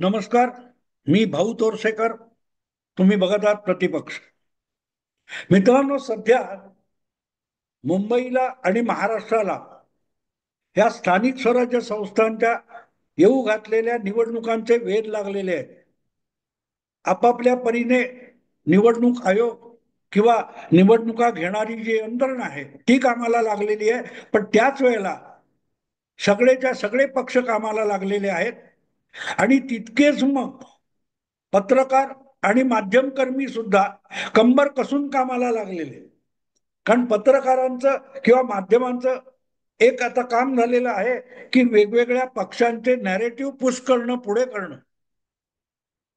नमस्कार. मी भाऊ तोरसेकर. तुम्ही बघत आहात प्रतिपक्ष. मित्रांनो, सध्या मुंबईला आणि महाराष्ट्राला ह्या स्थानिक स्वराज्य संस्थांच्या येऊ घातलेल्या निवडणुकांचे वेध लागलेले आहेत. आपापल्या परीने निवडणूक आयोग किंवा निवडणुका घेणारी जी यंत्रणा आहे ती कामाला लागलेली आहे, पण त्याच वेळेला सगळेच्या सगळे पक्ष कामाला लागलेले आहेत. आणि तितकेच मग पत्रकार आणि माध्यमकर्मी सुद्धा कंबर कसून कामाला लागलेले. कारण पत्रकारांचं किंवा माध्यमांचं एक आता काम झालेलं आहे की वेगवेगळ्या पक्षांचे नॅरेटिव्ह पुश करणं, पुढे करणं.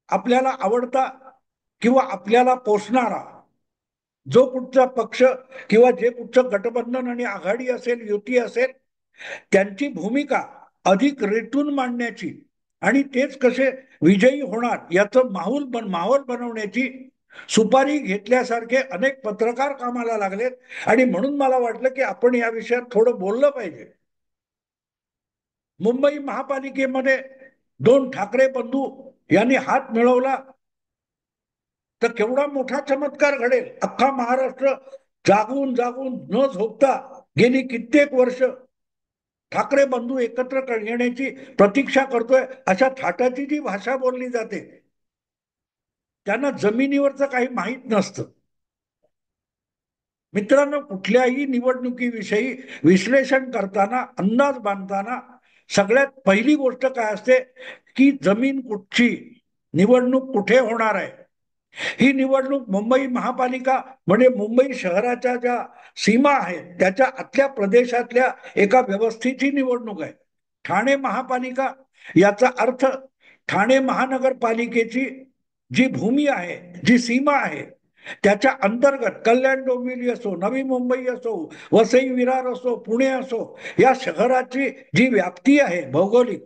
आपल्याला आवडता किंवा आपल्याला पोषणारा जो कुठचा पक्ष किंवा जे कुठचं गठबंधन आणि आघाडी असेल, युती असेल, त्यांची भूमिका अधिक रेटून मांडण्याची आणि तेच कसे विजयी होणार याचं माहोल बनवण्याची सुपारी घेतल्यासारखे अनेक पत्रकार कामाला लागलेत. आणि म्हणून मला वाटलं की आपण या विषयात थोडं बोललं पाहिजे. मुंबई महापालिकेमध्ये दोन ठाकरे बंधू यांनी हात मिळवला तर केवढा मोठा चमत्कार घडेल. अख्खा महाराष्ट्र जागून जागून न झोपता गेली कित्येक वर्ष ठाकरे बंधू एकत्र येण्याची प्रतीक्षा करतोय. अशा थाटाची जी भाषा बोलली जाते त्यांना जमिनीवरचं काही माहीत नसतं. मित्रांनो, कुठल्याही निवडणुकीविषयी विश्लेषण करताना, अंदाज बांधताना सगळ्यात पहिली गोष्ट काय असते की जमीन कुठची, निवडणूक कुठे होणार आहे. ही निवडणूक मुंबई महापालिका म्हणजे मुंबई शहराच्या ज्या सीमा आहेत त्याच्या आतल्या प्रदेशातल्या एका व्यवस्थेची निवडणूक आहे. ठाणे महापालिका याचा अर्थ ठाणे महानगरपालिकेची जी भूमी आहे, जी सीमा आहे, त्याच्या अंतर्गत कल्याण डोंबिवली असो, नवी मुंबई असो, वसई विरार असो, पुणे असो, या शहराची जी व्याप्ती आहे भौगोलिक,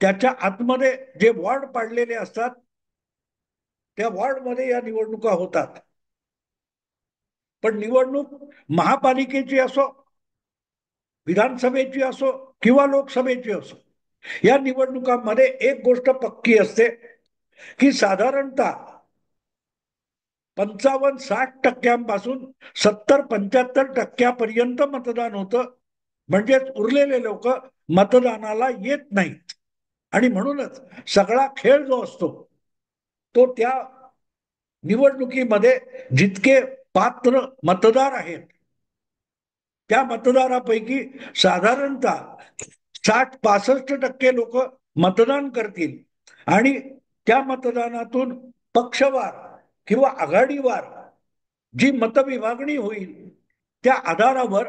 त्याच्या आतमध्ये जे वॉर्ड पाडलेले असतात त्या वॉर्डमध्ये या निवडणुका होतात. पण निवडणूक महापालिकेची असो, विधानसभेची असो किंवा लोकसभेची असो, या निवडणुकांमध्ये एक गोष्ट पक्की असते की साधारणतः 55-60% 70-75% मतदान होतं. म्हणजेच उरलेले लोक मतदानाला येत नाहीत. आणि म्हणूनच सगळा खेळ जो असतो तो त्या निवडणुकीमध्ये जितके पात्र मतदार आहेत त्या मतदारापैकी साधारणतः 60-65% लोक मतदान करतील. आणि त्या मतदानातून पक्षवार किंवा आघाडीवार जी मतविभागणी होईल त्या आधारावर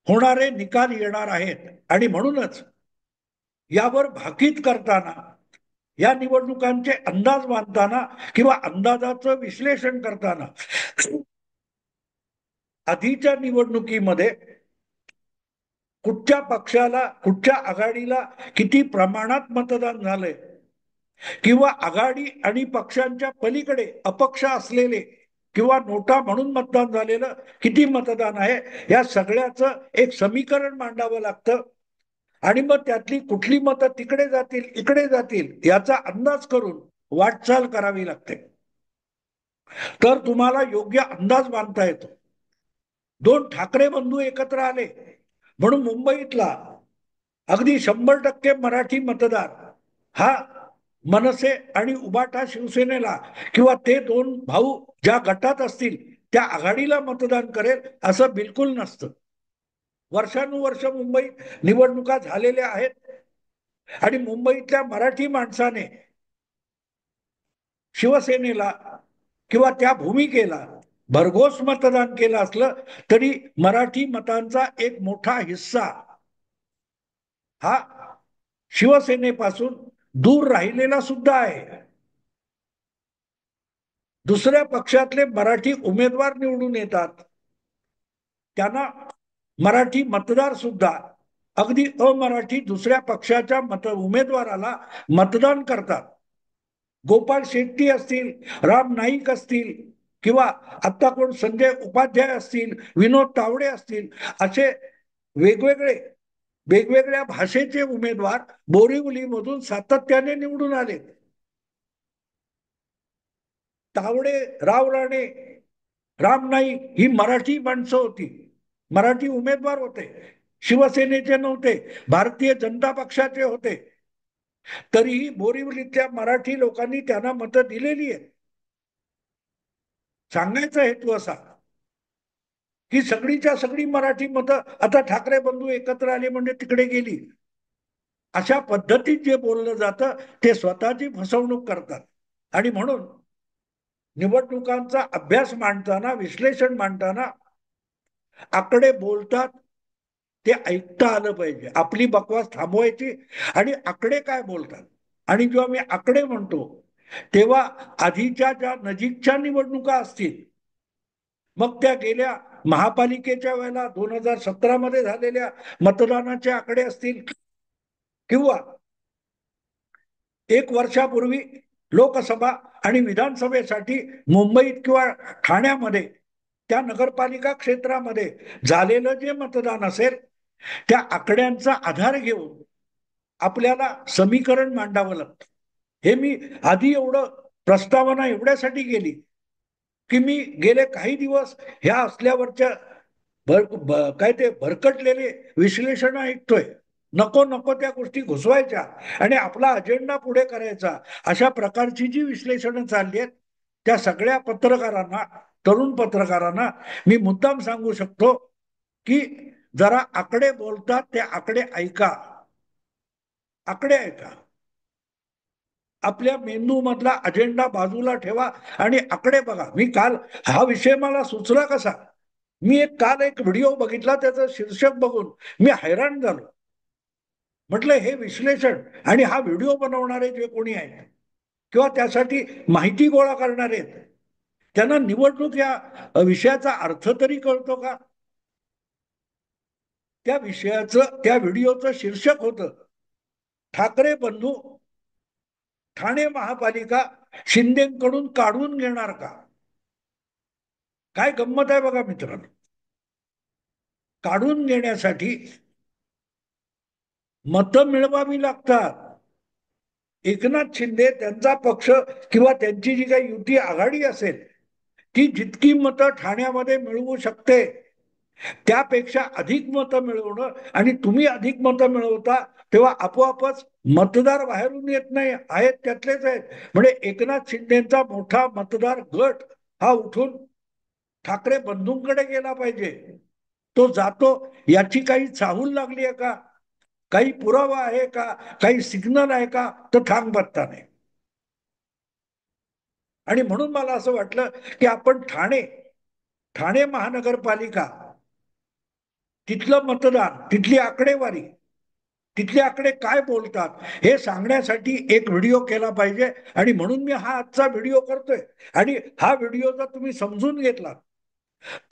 होणारे निकाल येणार आहेत. आणि म्हणूनच यावर भाकीत करताना, या निवडणुकांचे अंदाज बांधताना किंवा अंदाजाचं विश्लेषण करताना आधीच्या निवडणुकीमध्ये कुठच्या पक्षाला, कुठच्या आघाडीला किती प्रमाणात मतदान झालंय किंवा आघाडी आणि पक्षांच्या पलीकडे अपक्ष असलेले किंवा नोटा म्हणून मतदान झालेलं किती मतदान आहे, या सगळ्याचं एक समीकरण मांडावं लागतं. आणि मग त्यातली कुठली मतं तिकडे जातील, इकडे जातील याचा अंदाज करून वाटचाल करावी लागते. तर तुम्हाला योग्य अंदाज बांधता येतो. दोन ठाकरे बंधू एकत्र आले म्हणून मुंबईतला अगदी 100% मराठी मतदार हा मनसे आणि उबाटा शिवसेनेला किंवा ते दोन भाऊ ज्या गटात असतील त्या आघाडीला मतदान करेल असं बिलकुल नसतं. वर्षानुवर्ष मुंबईत निवडणुका झालेल्या आहेत आणि मुंबईतल्या मराठी माणसाने शिवसेनेला किंवा त्या भूमिकेला भरघोस मतदान केलं असलं तरी मराठी मतांचा एक मोठा हिस्सा हा शिवसेनेपासून दूर राहिलेला सुद्धा आहे. दुसऱ्या पक्षातले मराठी उमेदवार निवडून येतात, त्यांना मराठी मतदार सुद्धा अगदी अमराठी दुसऱ्या पक्षाच्या उमेदवाराला मतदान करतात. गोपाळ शेट्टी असतील, राम नाईक असतील किंवा आता कोण संजय उपाध्याय असतील, विनोद तावडे असतील, असे वेगवेगळे वेगवेगळ्या भाषेचे उमेदवार बोरिवलीमधून सातत्याने निवडून आले. तावडे, राव राणे, राम नाईक ही मराठी माणसं होती, मराठी उमेदवार होते, शिवसेनेचे नव्हते, भारतीय जनता पक्षाचे होते. तरीही बोरिवलीतल्या मराठी लोकांनी त्यांना मतं दिलेली आहेत. सांगायचा हेतू असा की सगळीच्या सगळी मराठी मतं आता ठाकरे बंधू एकत्र आले म्हणजे तिकडे गेली, अशा पद्धतीत जे बोललं जातं ते स्वतःची फसवणूक करतात. आणि म्हणून निवडणुकांचा अभ्यास मांडताना, विश्लेषण मांडताना आकडे बोलतात ते ऐकता आलं पाहिजे. आपली बकवास थांबवायची आणि आकडे काय बोलतात. आणि जेव्हा मी आकडे म्हणतो तेव्हा आधीच्या ज्या नजीकच्या निवडणुका असतील, मग त्या गेल्या महापालिकेच्या वेळेला 2017 मध्ये झालेल्या मतदानाचे आकडे असतील, किंवा एक वर्षापूर्वी लोकसभा आणि विधानसभेसाठी मुंबईत किंवा ठाण्यामध्ये त्या नगरपालिका क्षेत्रामध्ये झालेलं जे मतदान असेल, त्या आकड्यांचा आधार घेऊन आपल्याला समीकरण मांडावं लागतं. हे मी आधी एवढं प्रस्तावना एवढ्यासाठी केली की मी गेले काही दिवस ह्या असल्यावरच्या काय ते भरकटलेले विश्लेषण ऐकतोय. नको नको त्या गोष्टी घुसवायच्या आणि आपला अजेंडा पुढे करायचा, अशा प्रकारची जी विश्लेषणं चालली आहेत, त्या सगळ्या पत्रकारांना, तरुण पत्रकारांना मी मुद्दाम सांगू शकतो की जरा आकडे बोलतात ते आकडे ऐका. आकडे ऐका. आपल्या मेंदू मधला अजेंडा बाजूला ठेवा आणि आकडे बघा. मी काल हा विषय मला सुचला कसा, मी काल एक व्हिडिओ बघितला, त्याचं शीर्षक बघून मी हैराण झालो. म्हटलं हे विश्लेषण आणि हा व्हिडिओ बनवणारे जे कोणी आहेत किंवा त्यासाठी माहिती गोळा करणारे आहेत, त्यांना निवडणूक या विषयाचा अर्थ तरी कळतो का? त्या विषयाचं, त्या व्हिडिओचं शीर्षक होतं, ठाकरे बंधू ठाणे महापालिका शिंदेकडून काढून घेणार का? काय गंमत आहे बघा मित्रांनो. काढून घेण्यासाठी मतं मिळवावी लागतात. एकनाथ शिंदे, त्यांचा पक्ष किंवा त्यांची जी काही युती आघाडी असेल, ती जितकी मतं ठाण्यामध्ये मिळवू शकते त्यापेक्षा अधिक मतं मिळवणं, आणि तुम्ही अधिक मतं मिळवता तेव्हा आपोआपच मतदार बाहेरून येत नाही, आहेत त्यातलेच आहेत. म्हणजे एकनाथ शिंदेचा मोठा मतदार गट हा उठून ठाकरे बंधूंकडे गेला पाहिजे. तो जातो याची काही चाहूल लागली आहे का? काही पुरावा आहे का? काही सिग्नल आहे का? तर ठाम बसता नाही. आणि म्हणून मला असं वाटलं की आपण ठाणे महानगरपालिका, तिथलं मतदान, तिथली आकडेवारी, तिथले आकडे काय बोलतात हे सांगण्यासाठी एक व्हिडिओ केला पाहिजे. आणि म्हणून मी हा आजचा व्हिडिओ करतोय. आणि हा व्हिडिओ जर तुम्ही समजून घेतला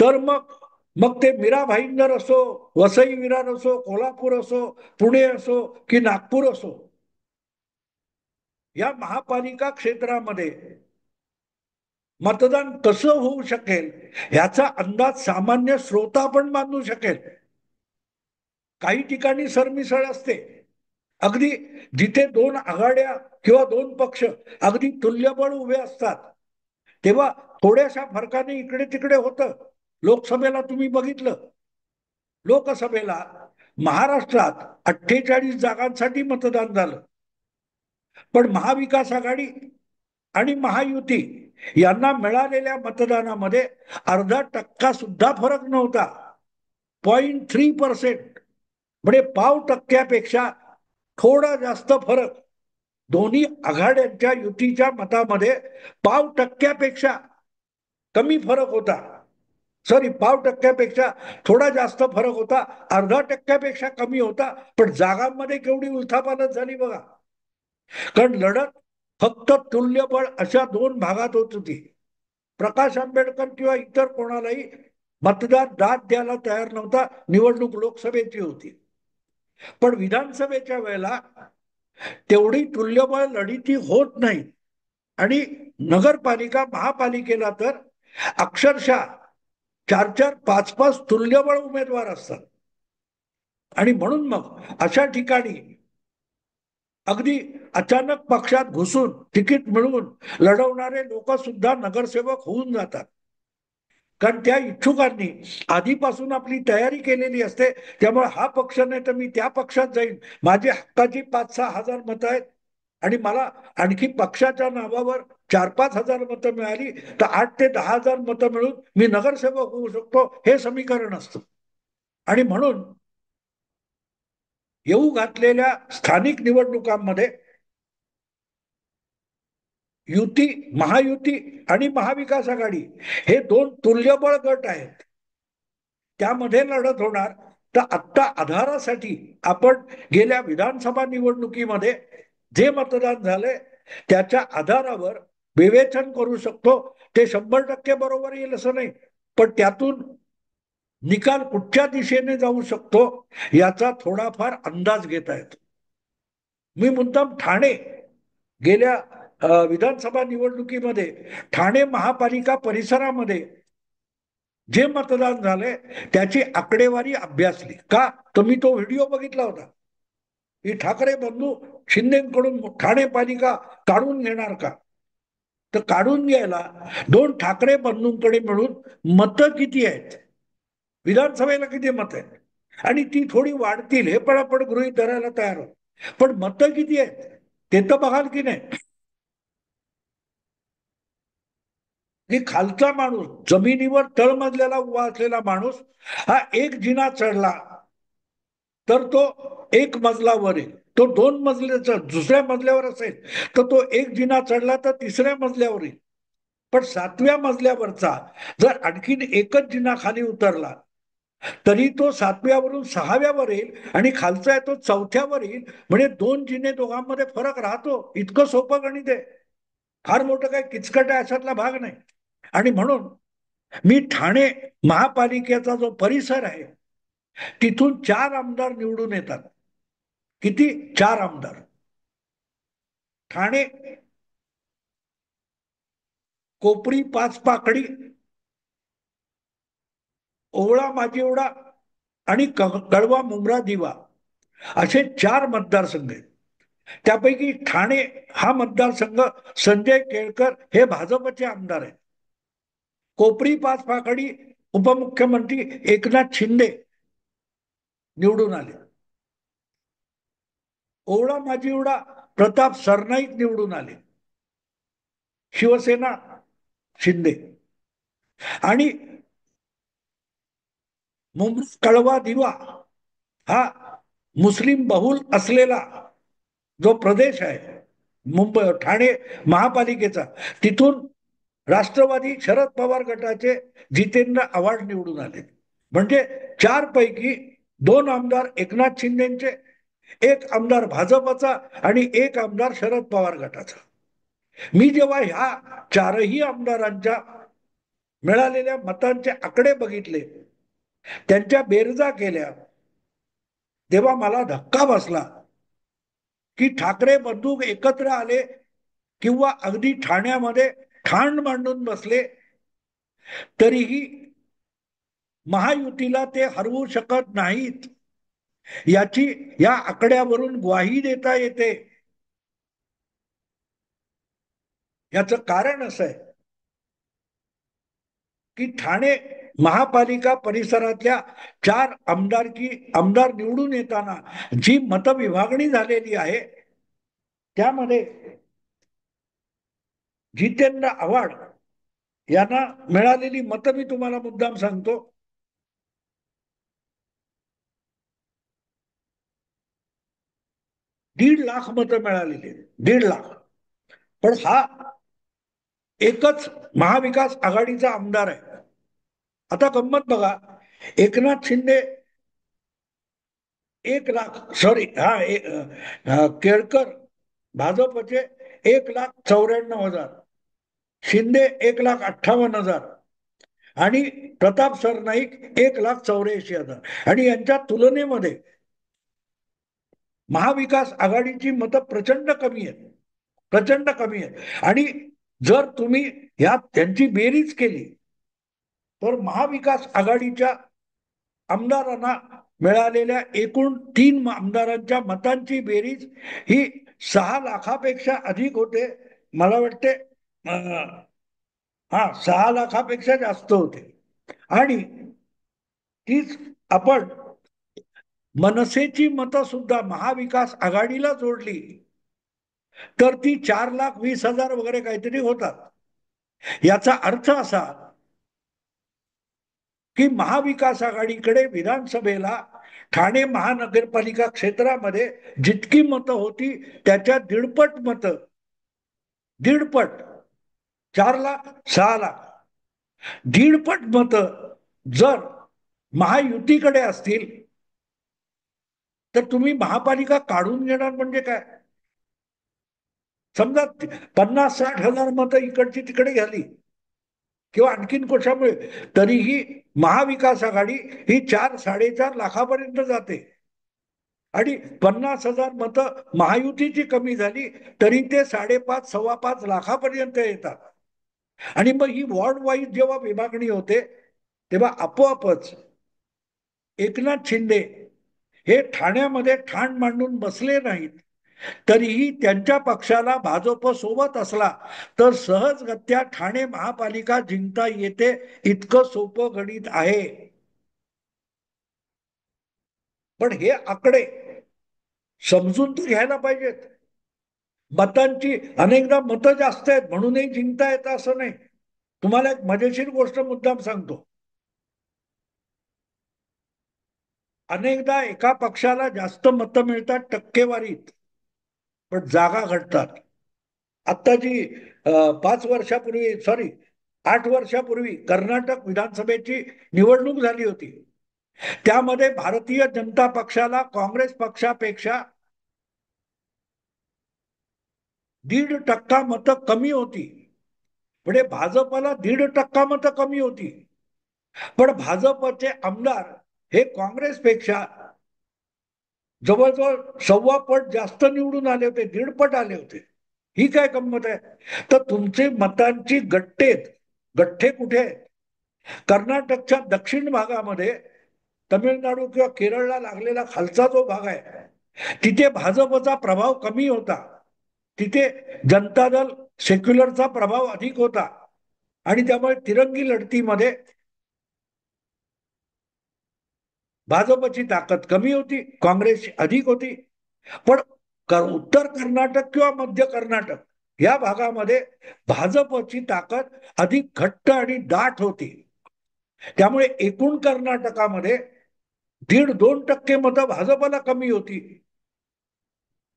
तर मग मग ते मीरा भाईंदर असो, वसई विरार असो, कोल्हापूर असो, पुणे असो की नागपूर असो, या महापालिका क्षेत्रामध्ये मतदान कसं होऊ शकेल याचा अंदाज सामान्य श्रोता पण बांधू शकेल. काही ठिकाणी सरमिसळ असते. अगदी जिथे दोन आघाड्या किंवा दोन पक्ष अगदी तुल्यबळ उभे असतात, तेव्हा थोड्याशा फरकाने इकडे तिकडे होतं. लोकसभेला तुम्ही बघितलं, लोकसभेला महाराष्ट्रात 48 जागांसाठी मतदान झालं, पण महाविकास आघाडी आणि महायुती यांना मिळालेल्या मतदानामध्ये अर्धा टक्का सुद्धा फरक नव्हता. 0.3%, म्हणजे पाव टक्क्यापेक्षा थोडा जास्त फरक दोन्ही आघाड्यांच्या युतीच्या मतामध्ये पाव टक्क्यापेक्षा कमी फरक होता. सॉरी, पाव टक्क्यापेक्षा थोडा जास्त फरक होता, अर्धा टक्क्यापेक्षा कमी होता. पण जागांमध्ये केवढी उलथापालथ झाली बघा. कारण लढत फक्त तुल्यबळ अशा दोन भागात होत होती. प्रकाश आंबेडकर किंवा इतर कोणालाही मतदार दाद द्यायला तयार नव्हता. निवडणूक लोकसभेची होती. पण विधानसभेच्या वेळेला तेवढी तुल्यबळ लढती होत नाही. आणि नगरपालिका, महापालिकेला तर अक्षरशः 4-4, 5-5 तुल्यबळ उमेदवार असतात. आणि म्हणून मग अशा ठिकाणी अगदी अचानक पक्षात घुसून तिकीट मिळवून लढवणारे लोक सुद्धा नगरसेवक होऊन जातात. कारण त्या इच्छुकांनी आधीपासून आपली तयारी केलेली असते. त्यामुळे हा पक्ष नाही तर मी त्या पक्षात जाईन, माझी हक्काची 5-6 हजार मतं आहेत आणि मला आणखी पक्षाच्या नावावर 4-5 हजार मतं मिळाली तर 8 ते 10 हजार मतं मिळून मी नगरसेवक होऊ शकतो, हे समीकरण असतं. आणि म्हणून येऊ घातलेल्या स्थानिक निवडणुकांमध्ये युती, महायुती आणि महाविकास आघाडी हे दोन तुल्यबळ गट आहेत. त्यामध्ये लढत होणार. तर आत्ता आधारासाठी आपण गेल्या विधानसभा निवडणुकीमध्ये जे मतदान झाले त्याच्या आधारावर विवेचन करू शकतो. ते 100% बरोबर येईल असं नाही, पण त्यातून निकाल कुठच्या दिशेने जाऊ शकतो याचा थोडाफार अंदाज घेता येतो. मी मुद्दाम ठाणे गेल्या विधानसभा निवडणुकीमध्ये ठाणे महापालिका परिसरामध्ये जे मतदान झाले त्याची आकडेवारी अभ्यासली. का तर मी तो व्हिडिओ बघितला होता की ठाकरे बंधू शिंदेकडून ठाणे पालिका काढून घेणार का. तर काढून घ्यायला दोन ठाकरे बंधूंकडे मिळून मतं किती आहेत, विधानसभेला किती मत आहेत, आणि ती थोडी वाढतील हे पण आपण गृहीत धरायला तयार आहोत, पण मतं किती आहेत ते तर बघाल की नाही. की खालचा माणूस, जमिनीवर तळमजल्याला उभा असलेला माणूस हा एक जिना चढला तर तो एक मजला वर येईल. तो 2 मजल्याचा दुसऱ्या मजल्यावर असेल तर तो एक जिना चढला तर तिसऱ्या मजल्यावर येईल. पण 7व्या मजल्यावरचा जर आणखीन एकच जिना खाली उतरला तरी तो 7व्यावरून 6व्यावर येईल आणि खालचा आहे तो 4थ्यावर येईल. म्हणजे 2 जिने दोघांमध्ये फरक राहतो. इतकं सोपं गणित आहे. फार मोठं काय किचकट आहे अशातला भाग नाही. आणि म्हणून मी ठाणे महापालिकेचा जो परिसर आहे तिथून 4 आमदार निवडून येतात. किती? 4 आमदार. ठाणे, कोपरी, पाचपाकडी, ओवळा माजिवडा आणि कळवा मुंब्रा दिवा असे 4 मतदारसंघ आहेत. त्यापैकी ठाणे हा मतदारसंघ संजय केळकर हे भाजपचे आमदार आहेत. कोपरी पाचपाकडी उपमुख्यमंत्री एकनाथ शिंदे निवडून आले. ओवळा माजिवडा प्रताप सरनाईक निवडून आले, शिवसेना शिंदे. आणि मुंबई कळवा दिवा हा मुस्लिम बहुल असलेला जो प्रदेश आहे मुंबई ठाणे महापालिकेचा, तिथून राष्ट्रवादी शरद पवार गटाचे जितेंद्र आव्हाड निवडून आले. म्हणजे 4 पैकी 2 आमदार एकनाथ शिंदेचे, एक आमदार भाजपचा आणि एक आमदार शरद पवार गटाचा. मी जेव्हा ह्या 4ही आमदारांच्या मिळालेल्या मतांचे आकडे बघितले, त्यांच्या बेरजा केल्या, तेव्हा मला धक्का बसला की ठाकरे बंधू एकत्र आले किंवा अगदी ठाण्यामध्ये ठाण मांडून बसले तरीही महायुतीला ते हरवू शकत नाहीत याची या आकड्यावरून ग्वाही देता येते. याचं कारण असं आहे की ठाणे महापालिका परिसरातल्या 4 आमदार निवडून येताना जी मतविभागणी झालेली आहे त्यामध्ये जितेंद्र आव्हाड यांना मिळालेली मतं मी तुम्हाला मुद्दाम सांगतो. 1.5 लाख मतं मिळालेली, 1.5 लाख. पण हा एकच महाविकास आघाडीचा आमदार आहे. आता गंमत बघा, एकनाथ शिंदे 1 लाख, सॉरी केळकर भाजपचे 1,94,000, शिंदे 1,58,000 आणि प्रताप सरनाईक 1,84,000. आणि यांच्या तुलनेमध्ये महाविकास आघाडीची मतं प्रचंड कमी आहेत, प्रचंड कमी आहेत. आणि जर तुम्ही ह्या त्यांची बेरीज केली तर महाविकास आघाडीच्या आमदारांना मिळालेल्या एकूण 3 आमदारांच्या मतांची बेरीज ही 6 लाखापेक्षा अधिक होते. मला वाटते हा 6 लाखापेक्षा जास्त होते. आणि तीच आपण मनसेची मतं सुद्धा महाविकास आघाडीला जोडली तर ती 4,20,000 वगैरे काहीतरी होतात. याचा अर्थ असा की महाविकास आघाडीकडे विधानसभेला ठाणे महानगरपालिका क्षेत्रामध्ये जितकी मतं होती त्याच्या दीडपट मतं, दीडपट, 4 लाख 6 लाख, दीडपट मतं जर महायुतीकडे असतील तर तुम्ही महापालिका काढून घेणार म्हणजे काय? समजा 50-60 हजार मतं इकडची तिकडे झाली किंवा आणखीन कशामुळे, तरीही महाविकास आघाडी ही 4-4.5 लाखापर्यंत जाते. आणि 50,000 मतं महायुतीची कमी झाली तरी ते 5.5-5.25 लाखापर्यंत येतात. आणि मग ही वॉर्ड वाईज जेव्हा विभागणी होते तेव्हा आपोआपच एकनाथ शिंदे हे ठाण्यामध्ये ठाण मांडून बसले नाहीत, तरीही त्यांच्या पक्षाला भाजप सोबत असला तर सहजगत्या ठाणे महापालिका जिंकता येते, इतकं सोपं गणित आहे. पण हे आकडे समजून तर घ्यायला पाहिजेत. मतांची अनेकदा मतं जास्त आहेत म्हणूनही जिंकता येतं असं नाही. तुम्हाला एक मजेशीर गोष्ट मुद्दाम सांगतो. अनेकदा एका पक्षाला जास्त मतं मिळतात टक्केवारीत, पण जागा घटतात. आता जी 5 वर्षापूर्वी, सॉरी 8 वर्षापूर्वी कर्नाटक विधानसभेची निवडणूक झाली होती, त्यामध्ये भारतीय जनता पक्षाला काँग्रेस पक्षापेक्षा 1.5% मतं कमी होती. म्हणजे भाजपला 1.5% मतं कमी होती. पण भाजपचे आमदार हे काँग्रेसपेक्षा जवळजवळ 1.25 पट जास्त निवडून आले होते, 1.5 पट आले होते. ही काय गंमत आहे? तर तुमचे मतांची गठ्ठे कुठे आहेत? कर्नाटकच्या दक्षिण भागामध्ये, तमिळनाडू किंवा केरळला लागलेला खालचा जो भाग आहे तिथे भाजपचा प्रभाव कमी होता. तिथे जनता दल सेक्युलरचा प्रभाव अधिक होता आणि त्यामुळे तिरंगी लढतीमध्ये भाजपची ताकद कमी होती, काँग्रेसची अधिक होती. पण उत्तर कर्नाटक किंवा मध्य कर्नाटक या भागामध्ये भाजपची ताकद अधिक घट्ट आणि दाट होती. त्यामुळे एकूण कर्नाटकामध्ये 1.5-2% मतं भाजपला कमी होती.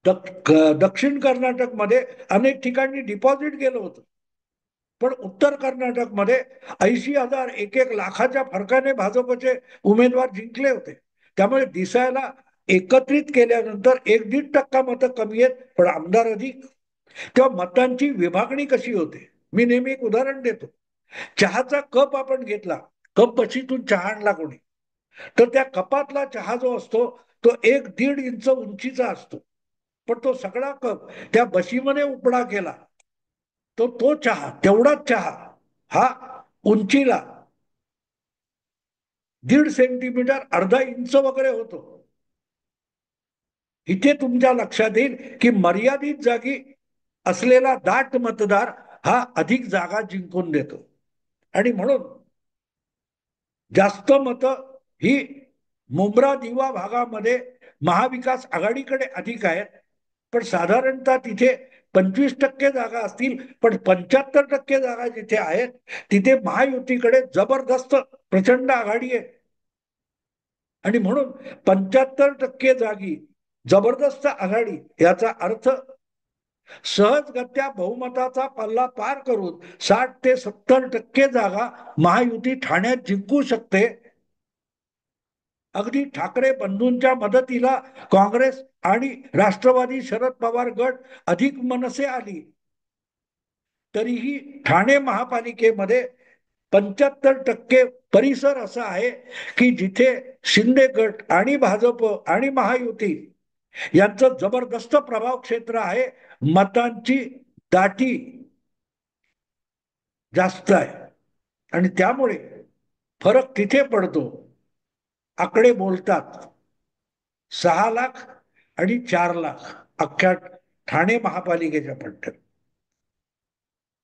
दक्षिण कर्नाटकमध्ये अनेक ठिकाणी डिपॉझिट गेलं होतं. पण उत्तर कर्नाटकमध्ये 80,000, 1-1 लाखाच्या फरकाने भाजपचे उमेदवार जिंकले होते. त्यामुळे दिसायला एकत्रित केल्यानंतर 1-1.5% मतं कमी आहेत पण आमदार अधिक. तेव्हा मतांची विभागणी कशी होते? मी नेहमी एक उदाहरण देतो. चहाचा कप आपण घेतला, कप बशीतून चहा आणला कोणी, तर त्या कपातला चहा जो असतो तो 1-1.5 इंच उंचीचा असतो. पण तो सगळा कप त्या बशीमध्ये उपडा केला तो चहा, तेवढाच चहा हा उंचीला 1.5 सेंटीमीटर, अर्धा इंच वगैरे होतो. इथे तुमच्या लक्षात येईल की मर्यादित जागी असलेला दाट मतदार हा अधिक जागा जिंकून देतो. आणि म्हणून जास्त मतं ही मुंब्रा दिवा भागामध्ये महाविकास आघाडीकडे अधिक आहेत. पण साधारणतः तिथे 25% जागा असतील, पण 75% जागा जिथे आहेत तिथे महायुतीकडे जबरदस्त प्रचंड आघाडी आहे. आणि म्हणून 75% जागी जबरदस्त आघाडी याचा अर्थ सहजगत्या बहुमताचा पल्ला पार करून 60 ते 70% जागा महायुती ठाण्यात जिंकू शकते. अगदी ठाकरे बंधूंच्या मदतीला काँग्रेस आणि राष्ट्रवादी शरद पवार गट अधिक मनसे आली तरीही ठाणे महापालिकेमध्ये 75% परिसर असा आहे की जिथे शिंदे गट आणि भाजप आणि महायुती यांचं जबरदस्त प्रभाव क्षेत्र आहे. मतांची दाटी जास्त आहे आणि त्यामुळे फरक तिथे पडतो. आकडे बोलतात. 6 लाख आणि 4 लाख अख्ख्या ठाणे महापालिकेच्या पट्ट्यात.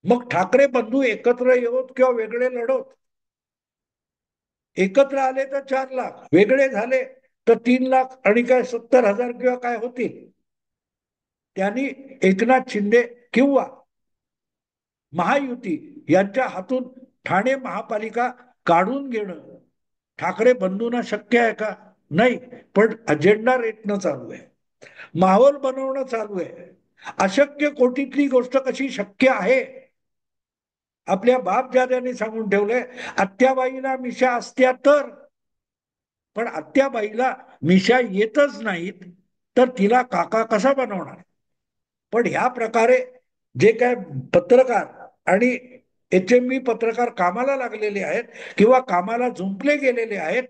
मग ठाकरे बंधू एकत्र येऊत किंवा वेगळे लढवत, एकत्र आले तर 4 लाख, वेगळे झाले तर 3 लाख आणि काय 70,000 किंवा काय होतील. त्यांनी एकनाथ शिंदे किंवा महायुती यांच्या हातून ठाणे महापालिका काढून घेणं ठाकरे बंधूंना शक्य आहे का? नाही. पण अजेंडा रेटणं चालू आहे, माहोल बनवणं चालू आहे. अशक्य कोटीतली गोष्ट कशी शक्य आहे? आपल्या बापजाद्यांनी सांगून ठेवलंय, आत्याबाईला मिशा असत्या तर. पण आत्याबाईला मिशा येतच नाहीत, तर तिला काका कसा बनवणार? पण ह्या प्रकारे जे काय पत्रकार आणि HMV पत्रकार कामाला लागलेले आहेत किंवा कामाला झुंपले गेलेले आहेत,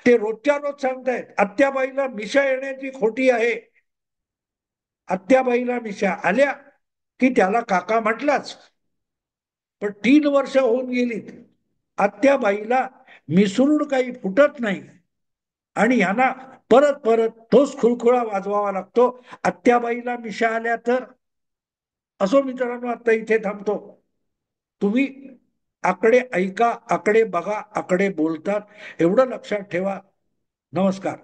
ते रोजच्या रोज सांगतायत आत्याबाईला मिशा येण्याची खोटी आहे. आत्याबाईला मिशा आल्या की त्याला काका म्हटलाच. पण 3 वर्ष होऊन गेलीत, आत्याबाईला मिसळून काही फुटत नाही आणि ह्यांना परत परत तोच खुळखुळा वाजवावा लागतो. आत्याबाईला मिशा आल्या तर. असो मित्रांनो, आता इथे थांबतो. तुम्ही आकडे ऐका, आकडे बघा, आकडे बोलतात, एवढं लक्षात ठेवा. नमस्कार.